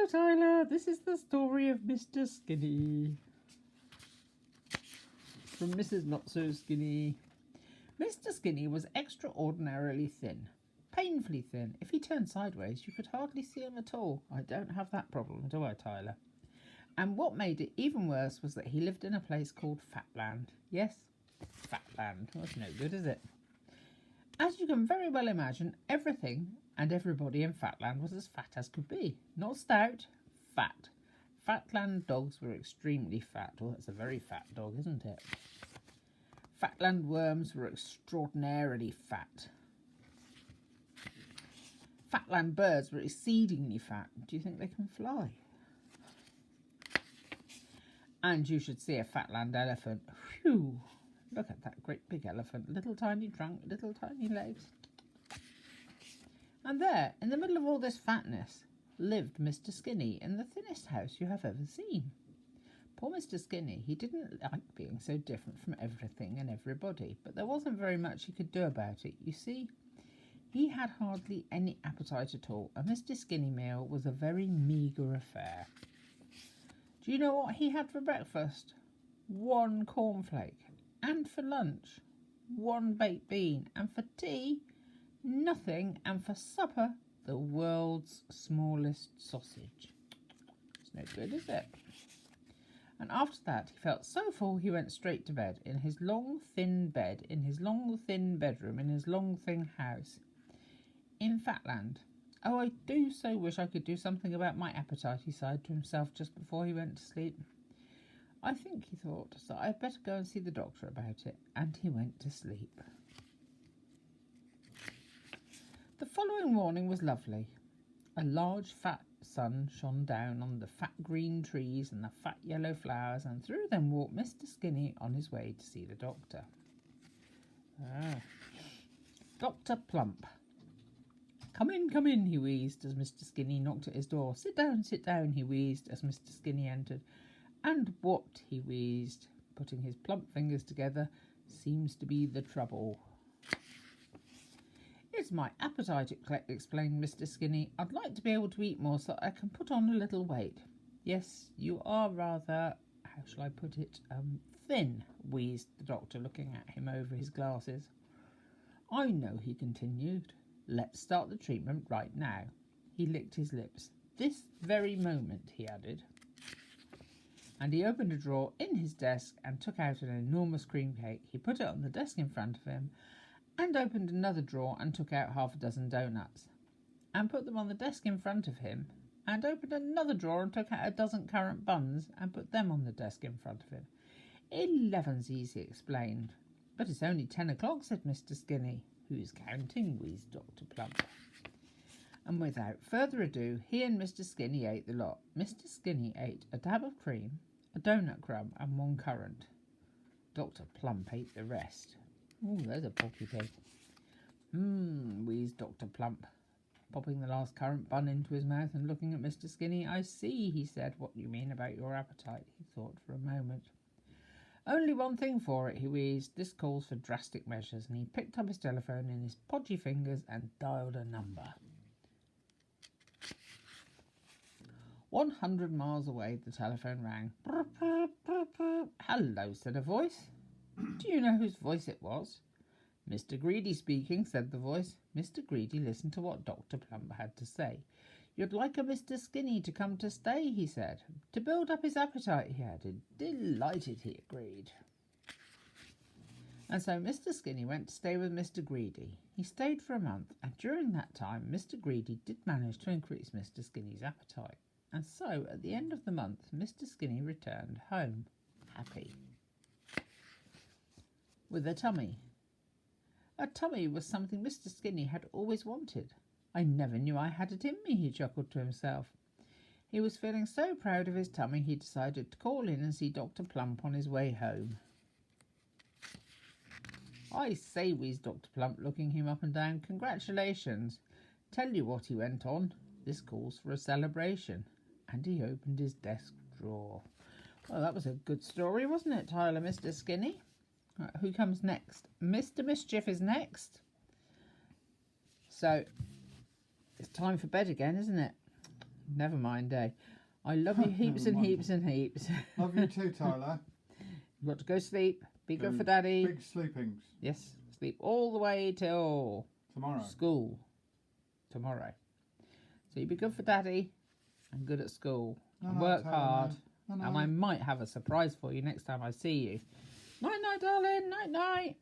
Hello, Tyler. This is the story of Mr. Skinny. From Mrs. Not So Skinny. Mr. Skinny was extraordinarily thin. Painfully thin. If he turned sideways, you could hardly see him at all. I don't have that problem, do I, Tyler? And what made it even worse was that he lived in a place called Fatland. Yes, Fatland. That's no good, is it? As you can very well imagine, everything and everybody in Fatland was as fat as could be. Not stout, fat. Fatland dogs were extremely fat. Well, that's a very fat dog, isn't it? Fatland worms were extraordinarily fat. Fatland birds were exceedingly fat. Do you think they can fly? And you should see a Fatland elephant. Phew! Look at that great big elephant. Little tiny trunk, little tiny legs. And there, in the middle of all this fatness, lived Mr. Skinny in the thinnest house you have ever seen. Poor Mr. Skinny, he didn't like being so different from everything and everybody, but there wasn't very much he could do about it. You see, he had hardly any appetite at all, and Mr. Skinny meal was a very meagre affair. Do you know what he had for breakfast? 1 cornflake. And for lunch, 1 baked bean. And for tea, nothing. And for supper, the world's smallest sausage. It's no good, is it? And after that, he felt so full he went straight to bed, in his long, thin bed, in his long, thin bedroom, in his long, thin house, in Fatland. Oh, I do so wish I could do something about my appetite, he sighed to himself just before he went to sleep. I think, he thought, that I'd better go and see the doctor about it, and he went to sleep. The following morning was lovely. A large fat sun shone down on the fat green trees and the fat yellow flowers, and through them walked Mr. Skinny on his way to see the doctor. Dr. Plump. Come in, he wheezed as Mr. Skinny knocked at his door. Sit down, he wheezed as Mr. Skinny entered. And what, he wheezed, putting his plump fingers together, seems to be the trouble? It's my appetite, explained Mr. Skinny. I'd like to be able to eat more so I can put on a little weight. Yes, you are rather, how shall I put it, thin, wheezed the doctor, looking at him over his glasses. I know, he continued. Let's start the treatment right now. He licked his lips. This very moment, he added. And he opened a drawer in his desk and took out an enormous cream cake. He put it on the desk in front of him and opened another drawer and took out 6 donuts and put them on the desk in front of him and opened another drawer and took out 12 currant buns and put them on the desk in front of him. 11's easy, explained. But it's only 10 o'clock, said Mr. Skinny. Who's counting, wheezed Dr. Plump. And without further ado, he and Mr. Skinny ate the lot. Mr. Skinny ate a dab of cream, a donut crumb, and 1 currant. Dr. Plump ate the rest. Oh, there's a porky pig. Wheezed Dr. Plump, popping the last currant bun into his mouth and looking at Mr. Skinny. I see, he said, what you mean about your appetite. He thought for a moment. Only one thing for it, he wheezed. This calls for drastic measures, and he picked up his telephone in his podgy fingers and dialed a number. 100 miles away, the telephone rang. Hello, said a voice. Do you know whose voice it was? Mr. Greedy speaking, said the voice. Mr. Greedy listened to what Dr. Plump had to say. You'd like a Mr. Skinny to come to stay, he said. To build up his appetite, he added. Delighted, he agreed. And so Mr. Skinny went to stay with Mr. Greedy. He stayed for a month, and during that time Mr. Greedy did manage to increase Mr. Skinny's appetite. And so, at the end of the month, Mr. Skinny returned home, happy. With a tummy. A tummy was something Mr. Skinny had always wanted. I never knew I had it in me, he chuckled to himself. He was feeling so proud of his tummy he decided to call in and see Dr. Plump on his way home. I say, wheezed Dr. Plump, looking him up and down, congratulations. Tell you what, he went on, this calls for a celebration. And he opened his desk drawer. Well, that was a good story, wasn't it, Tyler, Mr. Skinny? Right, who comes next? Mr. Mischief is next. So, it's time for bed again, isn't it? Never mind, eh? I love you heaps Never and mind. heaps and heaps. Love you too, Tyler. You've got to go sleep. Be good Do for Daddy. Big sleepings. Yes, sleep all the way till Tomorrow. school tomorrow. So you be good for Daddy and good at school. And work Tyler, hard. no. And I might have a surprise for you next time I see you. Night, night, darling. Night, night.